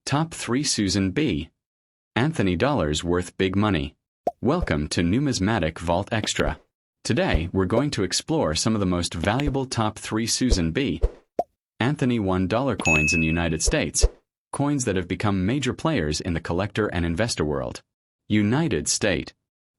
Top 3 Susan B. Anthony dollars worth big money. Welcome to Numismatic Vault Extra. Today, we're going to explore some of the most valuable top 3 Susan B. Anthony $1 coins in the United States, coins that have become major players in the collector and investor world. United States.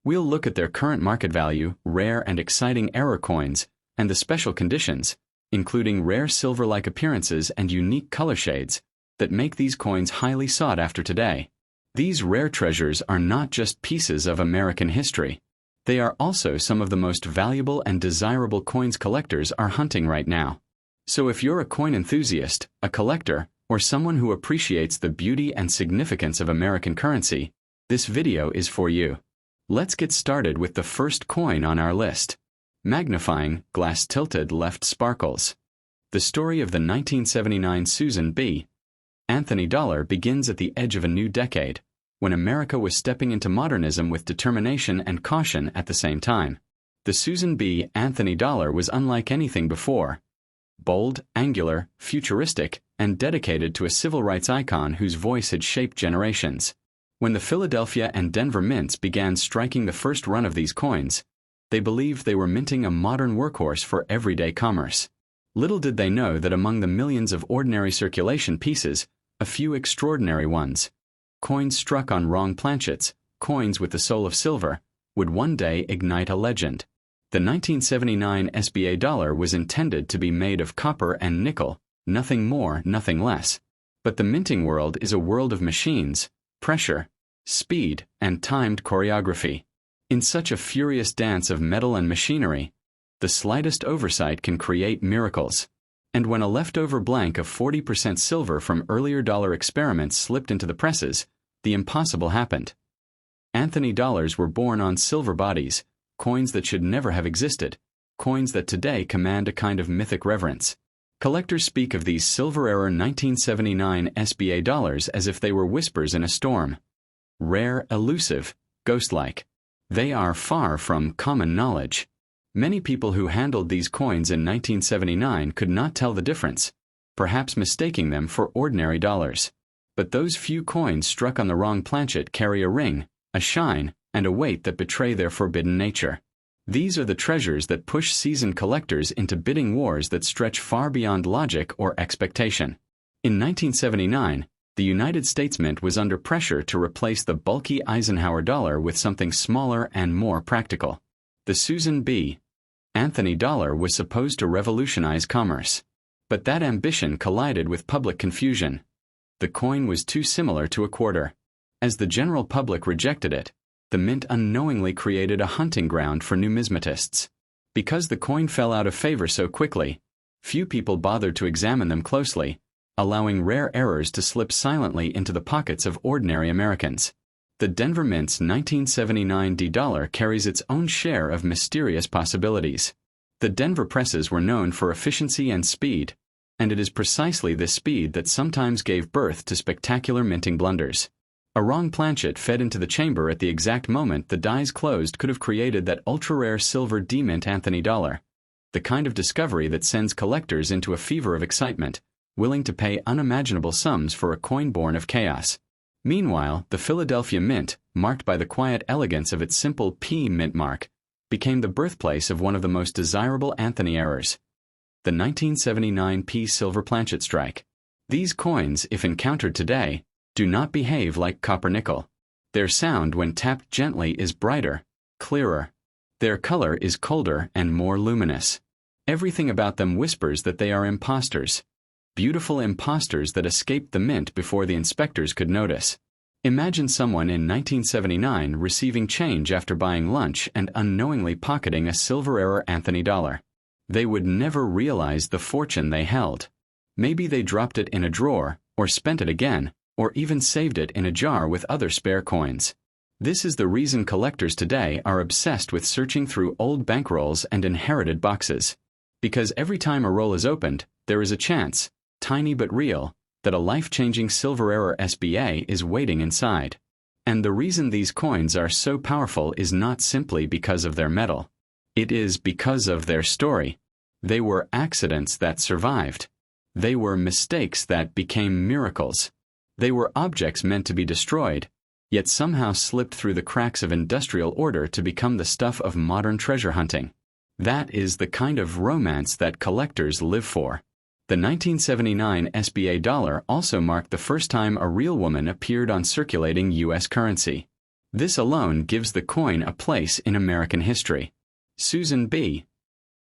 We'll look at their current market value, rare and exciting error coins, and the special conditions, including rare silver-like appearances and unique color shades, that make these coins highly sought after today. These rare treasures are not just pieces of American history. They are also some of the most valuable and desirable coins collectors are hunting right now. So if you're a coin enthusiast, a collector, or someone who appreciates the beauty and significance of American currency, this video is for you. Let's get started with the first coin on our list. Magnifying, glass-tilted left sparkles. The story of the 1979 Susan B. Anthony dollar begins at the edge of a new decade, when America was stepping into modernism with determination and caution at the same time. The Susan B. Anthony dollar was unlike anything before. Bold, angular, futuristic, and dedicated to a civil rights icon whose voice had shaped generations. When the Philadelphia and Denver mints began striking the first run of these coins, they believed they were minting a modern workhorse for everyday commerce. Little did they know that among the millions of ordinary circulation pieces, a few extraordinary ones, coins struck on wrong planchets, coins with the soul of silver, would one day ignite a legend. The 1979 SBA dollar was intended to be made of copper and nickel, nothing more, nothing less. But the minting world is a world of machines, pressure, speed, and timed choreography. In such a furious dance of metal and machinery, the slightest oversight can create miracles. And when a leftover blank of 40% silver from earlier dollar experiments slipped into the presses, the impossible happened. Anthony dollars were born on silver bodies, coins that should never have existed, coins that today command a kind of mythic reverence. Collectors speak of these silver-era 1979 SBA dollars as if they were whispers in a storm. Rare, elusive, ghost-like. They are far from common knowledge. Many people who handled these coins in 1979 could not tell the difference, perhaps mistaking them for ordinary dollars. But those few coins struck on the wrong planchet carry a ring, a shine, and a weight that betray their forbidden nature. These are the treasures that push seasoned collectors into bidding wars that stretch far beyond logic or expectation. In 1979, the United States Mint was under pressure to replace the bulky Eisenhower dollar with something smaller and more practical. The Susan B. Anthony dollar was supposed to revolutionize commerce. But that ambition collided with public confusion. The coin was too similar to a quarter. As the general public rejected it, the mint unknowingly created a hunting ground for numismatists. Because the coin fell out of favor so quickly, few people bothered to examine them closely, allowing rare errors to slip silently into the pockets of ordinary Americans. The Denver Mint's 1979 D dollar carries its own share of mysterious possibilities. The Denver presses were known for efficiency and speed, and it is precisely this speed that sometimes gave birth to spectacular minting blunders. A wrong planchet fed into the chamber at the exact moment the dies closed could have created that ultra-rare silver D-mint Anthony dollar, the kind of discovery that sends collectors into a fever of excitement, willing to pay unimaginable sums for a coin born of chaos. Meanwhile, the Philadelphia Mint, marked by the quiet elegance of its simple P mint mark, became the birthplace of one of the most desirable Anthony errors, the 1979 P silver planchet strike. These coins, if encountered today, do not behave like copper-nickel. Their sound when tapped gently is brighter, clearer. Their color is colder and more luminous. Everything about them whispers that they are imposters. Beautiful imposters that escaped the mint before the inspectors could notice. Imagine someone in 1979 receiving change after buying lunch and unknowingly pocketing a silver-era Anthony dollar. They would never realize the fortune they held. Maybe they dropped it in a drawer, or spent it again, or even saved it in a jar with other spare coins. This is the reason collectors today are obsessed with searching through old bankrolls and inherited boxes. Because every time a roll is opened, there is a chance, tiny but real, that a life-changing silver-era SBA is waiting inside. And the reason these coins are so powerful is not simply because of their metal. It is because of their story. They were accidents that survived. They were mistakes that became miracles. They were objects meant to be destroyed, yet somehow slipped through the cracks of industrial order to become the stuff of modern treasure hunting. That is the kind of romance that collectors live for. The 1979 SBA dollar also marked the first time a real woman appeared on circulating U.S. currency. This alone gives the coin a place in American history. Susan B.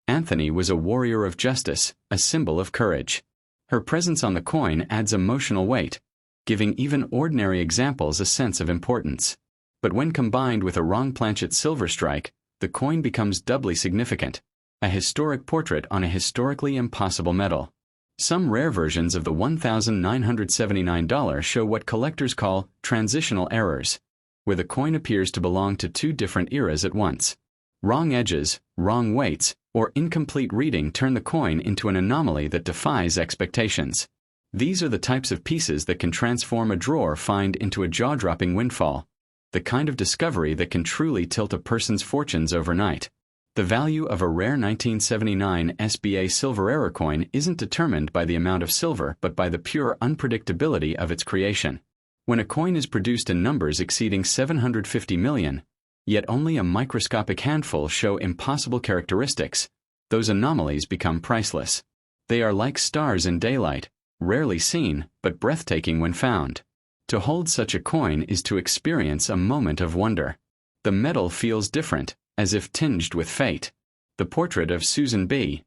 Anthony was a warrior of justice, a symbol of courage. Her presence on the coin adds emotional weight, giving even ordinary examples a sense of importance. But when combined with a wrong planchet silver strike, the coin becomes doubly significant, a historic portrait on a historically impossible metal. Some rare versions of the $1,979 show what collectors call transitional errors, where the coin appears to belong to two different eras at once. Wrong edges, wrong weights, or incomplete reading turn the coin into an anomaly that defies expectations. These are the types of pieces that can transform a drawer find into a jaw-dropping windfall, the kind of discovery that can truly tilt a person's fortunes overnight. The value of a rare 1979 SBA silver error coin isn't determined by the amount of silver but by the pure unpredictability of its creation. When a coin is produced in numbers exceeding 750 million, yet only a microscopic handful show impossible characteristics, those anomalies become priceless. They are like stars in daylight, rarely seen but breathtaking when found. To hold such a coin is to experience a moment of wonder. The metal feels different, as if tinged with fate. The portrait of Susan B.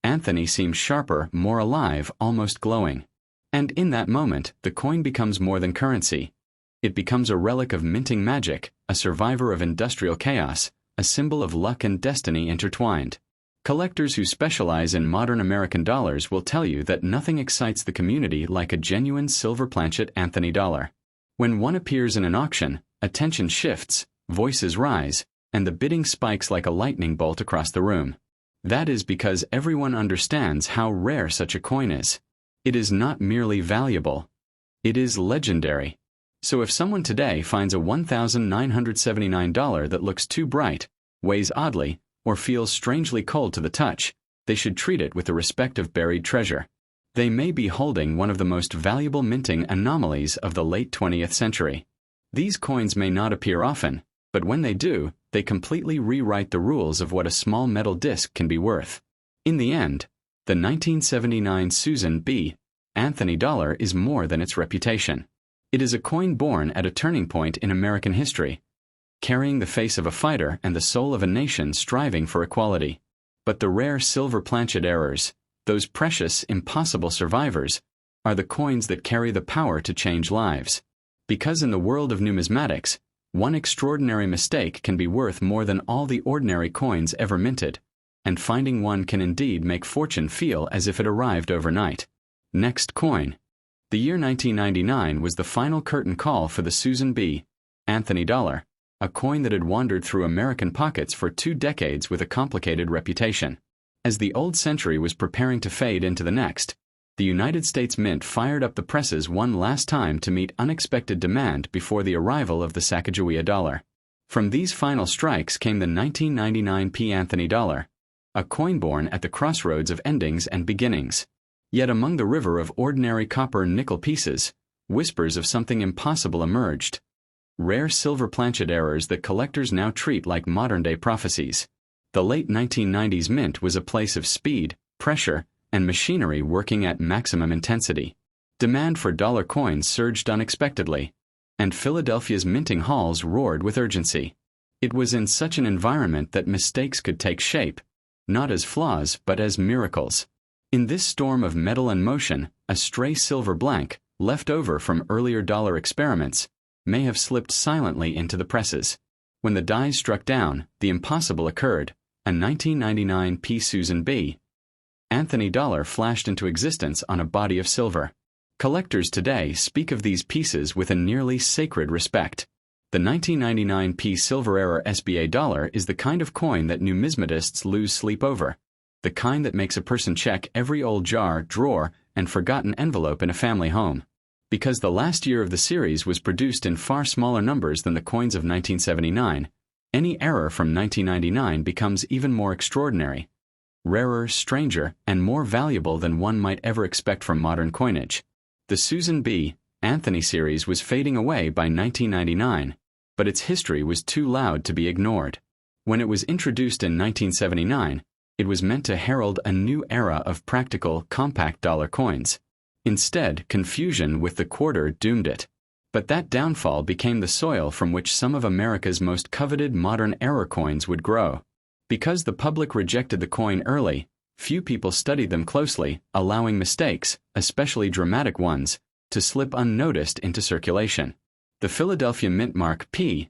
Anthony seems sharper, more alive, almost glowing. And in that moment, the coin becomes more than currency. It becomes a relic of minting magic, a survivor of industrial chaos, a symbol of luck and destiny intertwined. Collectors who specialize in modern American dollars will tell you that nothing excites the community like a genuine silver planchet Anthony dollar. When one appears in an auction, attention shifts, voices rise, and the bidding spikes like a lightning bolt across the room. That is because everyone understands how rare such a coin is. It is not merely valuable. It is legendary. So if someone today finds a $1,979 that looks too bright, weighs oddly, or feels strangely cold to the touch, they should treat it with the respect of buried treasure. They may be holding one of the most valuable minting anomalies of the late 20th century. These coins may not appear often, but when they do, they completely rewrite the rules of what a small metal disc can be worth. In the end, the 1979 Susan B. Anthony dollar is more than its reputation. It is a coin born at a turning point in American history, carrying the face of a fighter and the soul of a nation striving for equality. But the rare silver planchet errors, those precious, impossible survivors, are the coins that carry the power to change lives. Because in the world of numismatics, one extraordinary mistake can be worth more than all the ordinary coins ever minted, and finding one can indeed make fortune feel as if it arrived overnight. Next coin. The year 1999 was the final curtain call for the Susan B. Anthony dollar, a coin that had wandered through American pockets for 2 decades with a complicated reputation. As the old century was preparing to fade into the next, the United States Mint fired up the presses one last time to meet unexpected demand before the arrival of the Sacagawea dollar. From these final strikes came the 1999 P. Anthony dollar, a coin born at the crossroads of endings and beginnings. Yet among the river of ordinary copper nickel pieces, whispers of something impossible emerged. Rare silver planchet errors that collectors now treat like modern-day prophecies. The late 1990s Mint was a place of speed, pressure, and machinery working at maximum intensity. Demand for dollar coins surged unexpectedly, and Philadelphia's minting halls roared with urgency. It was in such an environment that mistakes could take shape, not as flaws but as miracles. In this storm of metal and motion, a stray silver blank, left over from earlier dollar experiments, may have slipped silently into the presses. When the dies struck down, the impossible occurred. A 1999 P. Susan B. Anthony dollar flashed into existence on a body of silver. Collectors today speak of these pieces with a nearly sacred respect. The 1999 P. Silver Era SBA dollar is the kind of coin that numismatists lose sleep over, the kind that makes a person check every old jar, drawer, and forgotten envelope in a family home. Because the last year of the series was produced in far smaller numbers than the coins of 1979, any error from 1999 becomes even more extraordinary, rarer, stranger, and more valuable than one might ever expect from modern coinage. The Susan B. Anthony series was fading away by 1999, but its history was too loud to be ignored. When it was introduced in 1979, it was meant to herald a new era of practical, compact dollar coins. Instead, confusion with the quarter doomed it. But that downfall became the soil from which some of America's most coveted modern era coins would grow. Because the public rejected the coin early, few people studied them closely, allowing mistakes, especially dramatic ones, to slip unnoticed into circulation. The Philadelphia Mint Mark P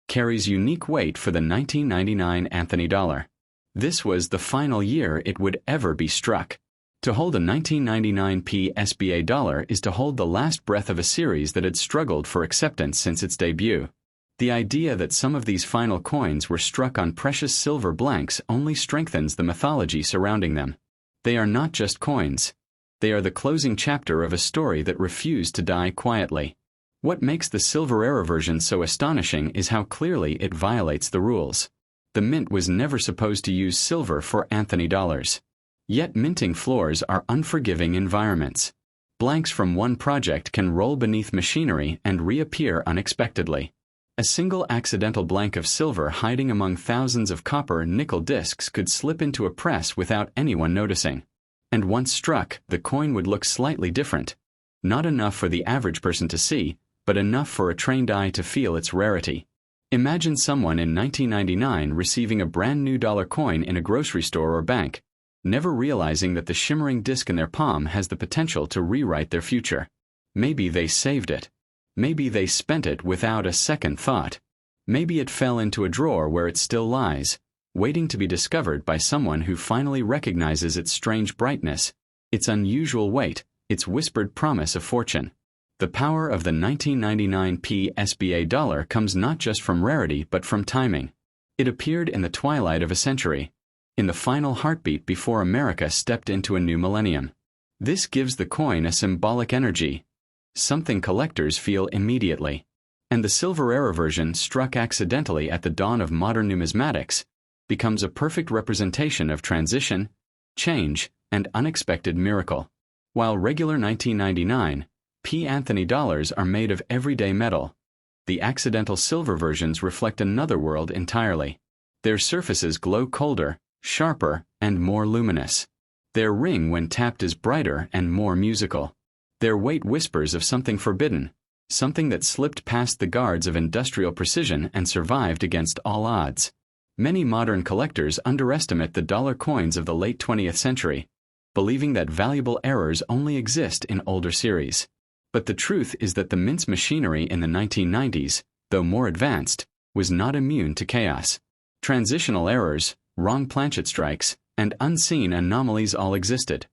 carries unique weight for the 1999 Anthony dollar. This was the final year it would ever be struck. To hold a 1999 P SBA dollar is to hold the last breath of a series that had struggled for acceptance since its debut. The idea that some of these final coins were struck on precious silver blanks only strengthens the mythology surrounding them. They are not just coins. They are the closing chapter of a story that refused to die quietly. What makes the silver era version so astonishing is how clearly it violates the rules. The mint was never supposed to use silver for Anthony dollars. Yet minting floors are unforgiving environments. Blanks from one project can roll beneath machinery and reappear unexpectedly. A single accidental blank of silver hiding among thousands of copper and nickel discs could slip into a press without anyone noticing. And once struck, the coin would look slightly different. Not enough for the average person to see, but enough for a trained eye to feel its rarity. Imagine someone in 1999 receiving a brand new dollar coin in a grocery store or bank, never realizing that the shimmering disc in their palm has the potential to rewrite their future. Maybe they saved it. Maybe they spent it without a second thought. Maybe it fell into a drawer where it still lies, waiting to be discovered by someone who finally recognizes its strange brightness, its unusual weight, its whispered promise of fortune. The power of the 1999 P SBA dollar comes not just from rarity but from timing. It appeared in the twilight of a century, in the final heartbeat before America stepped into a new millennium. This gives the coin a symbolic energy, something collectors feel immediately. And the silver era version, struck accidentally at the dawn of modern numismatics, becomes a perfect representation of transition, change, and unexpected miracle. While regular 1999 P Anthony dollars are made of everyday metal, the accidental silver versions reflect another world entirely. Their surfaces glow colder, sharper, and more luminous. Their ring when tapped is brighter and more musical. Their weight whispers of something forbidden, something that slipped past the guards of industrial precision and survived against all odds. Many modern collectors underestimate the dollar coins of the late 20th century, believing that valuable errors only exist in older series. But the truth is that the mint's machinery in the 1990s, though more advanced, was not immune to chaos. Transitional errors, wrong planchet strikes, and unseen anomalies all existed,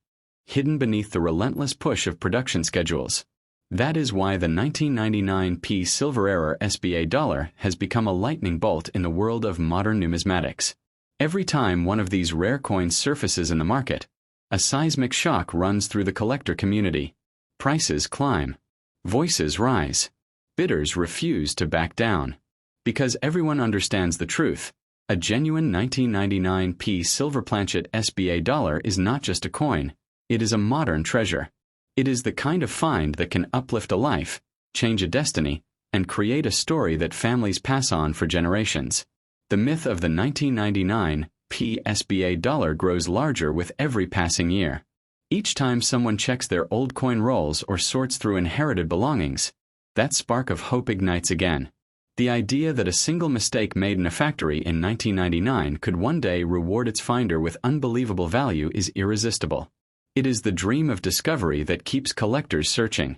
hidden beneath the relentless push of production schedules. That is why the 1999 P Silver Era SBA dollar has become a lightning bolt in the world of modern numismatics. Every time one of these rare coins surfaces in the market, a seismic shock runs through the collector community. Prices climb. Voices rise. Bidders refuse to back down. Because everyone understands the truth, a genuine 1999 P Silver Planchet SBA dollar is not just a coin, it is a modern treasure. It is the kind of find that can uplift a life, change a destiny, and create a story that families pass on for generations. The myth of the 1999 P SBA dollar grows larger with every passing year. Each time someone checks their old coin rolls or sorts through inherited belongings, that spark of hope ignites again. The idea that a single mistake made in a factory in 1999 could one day reward its finder with unbelievable value is irresistible. It is the dream of discovery that keeps collectors searching.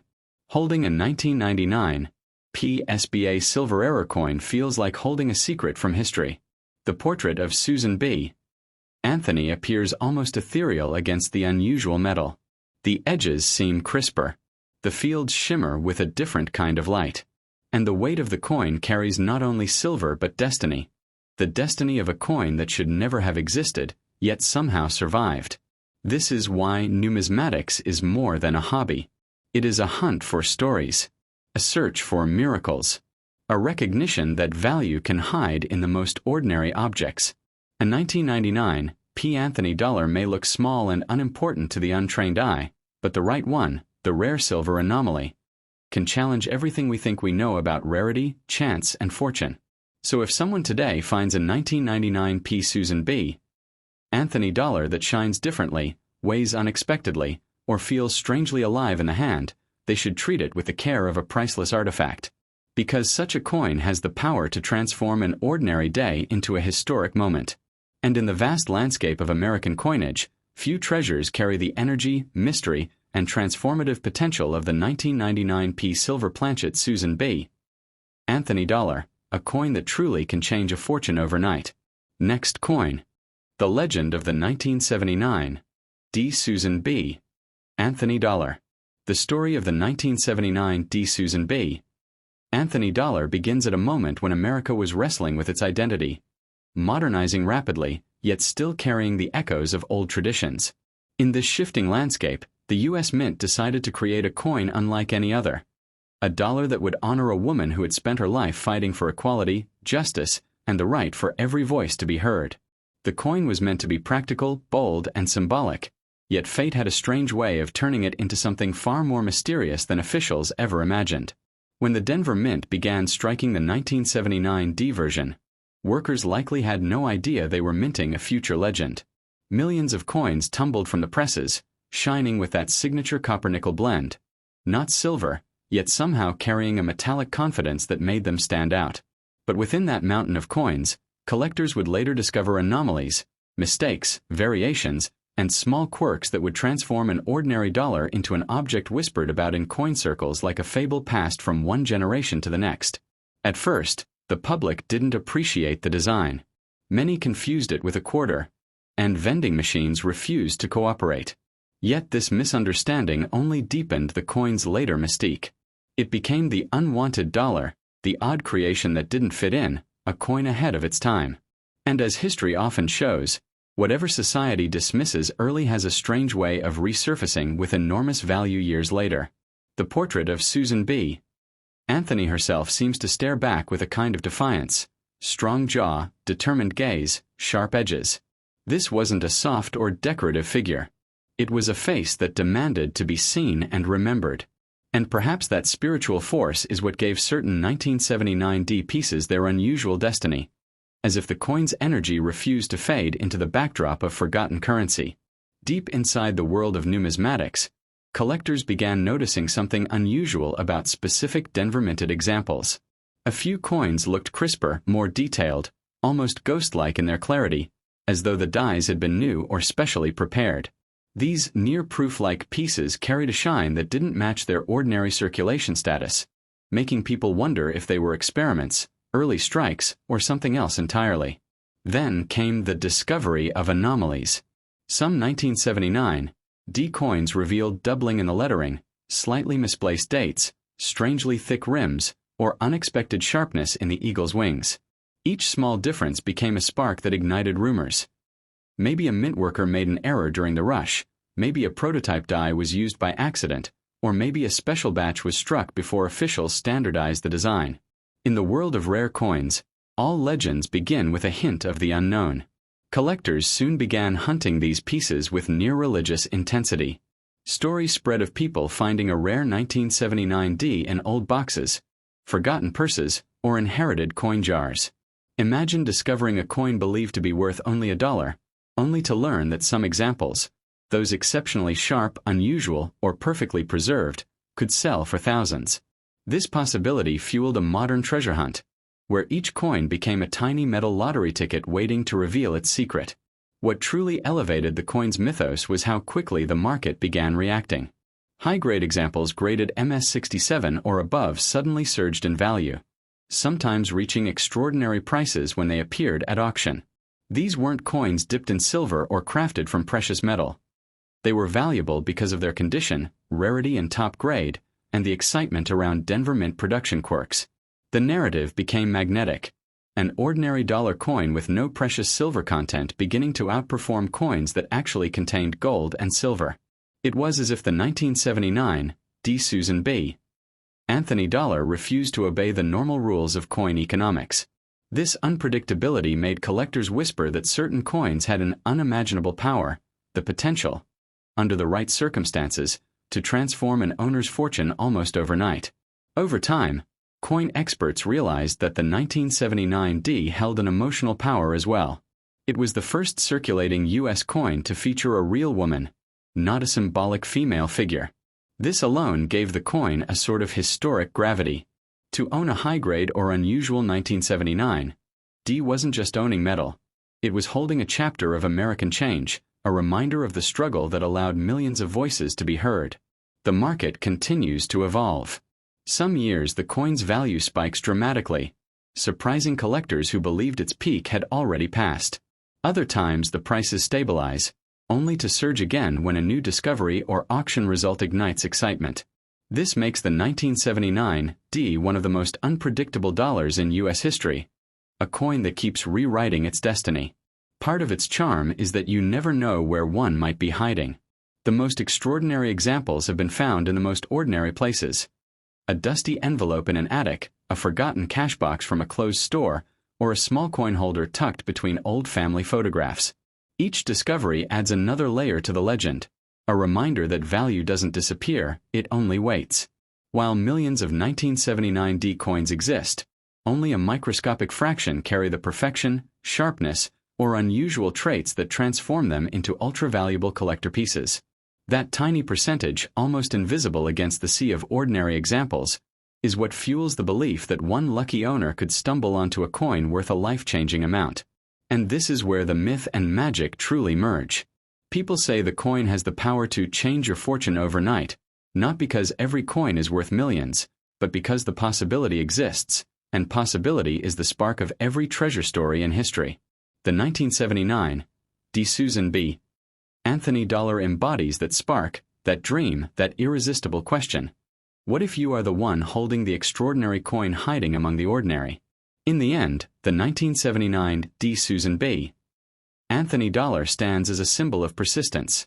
Holding a 1999 P SBA Silver Era coin feels like holding a secret from history. The portrait of Susan B. Anthony appears almost ethereal against the unusual metal. The edges seem crisper. The fields shimmer with a different kind of light. And the weight of the coin carries not only silver but destiny. The destiny of a coin that should never have existed, yet somehow survived. This is why numismatics is more than a hobby. It is a hunt for stories, a search for miracles, a recognition that value can hide in the most ordinary objects. A 1999 P. Anthony dollar may look small and unimportant to the untrained eye, but the right one, the rare silver anomaly, can challenge everything we think we know about rarity, chance, and fortune. So if someone today finds a 1999p Susan B. Anthony dollar that shines differently, weighs unexpectedly, or feels strangely alive in the hand, they should treat it with the care of a priceless artifact. Because such a coin has the power to transform an ordinary day into a historic moment. And in the vast landscape of American coinage, few treasures carry the energy, mystery, and transformative potential of the 1999p silver planchet Susan B. Anthony dollar, a coin that truly can change a fortune overnight. Next coin. The legend of the 1979 D. Susan B. Anthony dollar. The story of the 1979 D. Susan B. Anthony dollar begins at a moment when America was wrestling with its identity, modernizing rapidly, yet still carrying the echoes of old traditions. In this shifting landscape, the U.S. Mint decided to create a coin unlike any other. A dollar that would honor a woman who had spent her life fighting for equality, justice, and the right for every voice to be heard. The coin was meant to be practical, bold, and symbolic, yet fate had a strange way of turning it into something far more mysterious than officials ever imagined. When the Denver Mint began striking the 1979 D version, workers likely had no idea they were minting a future legend. Millions of coins tumbled from the presses, shining with that signature copper-nickel blend. Not silver, yet somehow carrying a metallic confidence that made them stand out. But within that mountain of coins, collectors would later discover anomalies, mistakes, variations, and small quirks that would transform an ordinary dollar into an object whispered about in coin circles like a fable passed from one generation to the next. At first, the public didn't appreciate the design. Many confused it with a quarter, and vending machines refused to cooperate. Yet this misunderstanding only deepened the coin's later mystique. It became the unwanted dollar, the odd creation that didn't fit in, a coin ahead of its time. And as history often shows, whatever society dismisses early has a strange way of resurfacing with enormous value years later. The portrait of Susan B. Anthony herself seems to stare back with a kind of defiance. Strong jaw, determined gaze, sharp edges. This wasn't a soft or decorative figure. It was a face that demanded to be seen and remembered. And perhaps that spiritual force is what gave certain 1979 D pieces their unusual destiny. As if the coin's energy refused to fade into the backdrop of forgotten currency. Deep inside the world of numismatics, collectors began noticing something unusual about specific Denver minted examples. A few coins looked crisper, more detailed, almost ghost-like in their clarity, as though the dies had been new or specially prepared. These near-proof-like pieces carried a shine that didn't match their ordinary circulation status, making people wonder if they were experiments, early strikes, or something else entirely. Then came the discovery of anomalies. Some 1979 D coins revealed doubling in the lettering, slightly misplaced dates, strangely thick rims, or unexpected sharpness in the eagle's wings. Each small difference became a spark that ignited rumors. Maybe a mint worker made an error during the rush, maybe a prototype die was used by accident, or maybe a special batch was struck before officials standardized the design. In the world of rare coins, all legends begin with a hint of the unknown. Collectors soon began hunting these pieces with near-religious intensity. Stories spread of people finding a rare 1979 D in old boxes, forgotten purses, or inherited coin jars. Imagine discovering a coin believed to be worth only $1, only to learn that some examples, those exceptionally sharp, unusual, or perfectly preserved, could sell for thousands. This possibility fueled a modern treasure hunt, where each coin became a tiny metal lottery ticket waiting to reveal its secret. What truly elevated the coin's mythos was how quickly the market began reacting. High-grade examples graded MS-67 or above suddenly surged in value, sometimes reaching extraordinary prices when they appeared at auction. These weren't coins dipped in silver or crafted from precious metal. They were valuable because of their condition, rarity and top grade, and the excitement around Denver Mint production quirks. The narrative became magnetic, an ordinary dollar coin with no precious silver content beginning to outperform coins that actually contained gold and silver. It was as if the 1979 D. Susan B. Anthony dollar refused to obey the normal rules of coin economics. This unpredictability made collectors whisper that certain coins had an unimaginable power, the potential, under the right circumstances, to transform an owner's fortune almost overnight. Over time, coin experts realized that the 1979 D held an emotional power as well. It was the first circulating U.S. coin to feature a real woman, not a symbolic female figure. This alone gave the coin a sort of historic gravity. To own a high-grade or unusual 1979 D wasn't just owning metal. It was holding a chapter of American change, a reminder of the struggle that allowed millions of voices to be heard. The market continues to evolve. Some years the coin's value spikes dramatically, surprising collectors who believed its peak had already passed. Other times the prices stabilize, only to surge again when a new discovery or auction result ignites excitement. This makes the 1979 D one of the most unpredictable dollars in U.S. history, a coin that keeps rewriting its destiny. Part of its charm is that you never know where one might be hiding. The most extraordinary examples have been found in the most ordinary places. A dusty envelope in an attic, a forgotten cash box from a closed store, or a small coin holder tucked between old family photographs. Each discovery adds another layer to the legend, a reminder that value doesn't disappear, it only waits. While millions of 1979 D coins exist, only a microscopic fraction carry the perfection, sharpness, or unusual traits that transform them into ultra-valuable collector pieces. That tiny percentage, almost invisible against the sea of ordinary examples, is what fuels the belief that one lucky owner could stumble onto a coin worth a life-changing amount. And this is where the myth and magic truly merge. People say the coin has the power to change your fortune overnight, not because every coin is worth millions, but because the possibility exists, and possibility is the spark of every treasure story in history. The 1979 D. Susan B. Anthony dollar embodies that spark, that dream, that irresistible question. What if you are the one holding the extraordinary coin hiding among the ordinary? In the end, the 1979 D. Susan B. Anthony dollar stands as a symbol of persistence.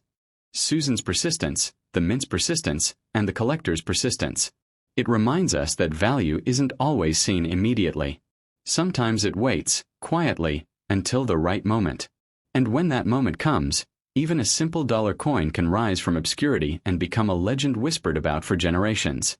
Susan's persistence, the mint's persistence, and the collector's persistence. It reminds us that value isn't always seen immediately. Sometimes it waits, quietly, until the right moment. And when that moment comes, even a simple dollar coin can rise from obscurity and become a legend whispered about for generations.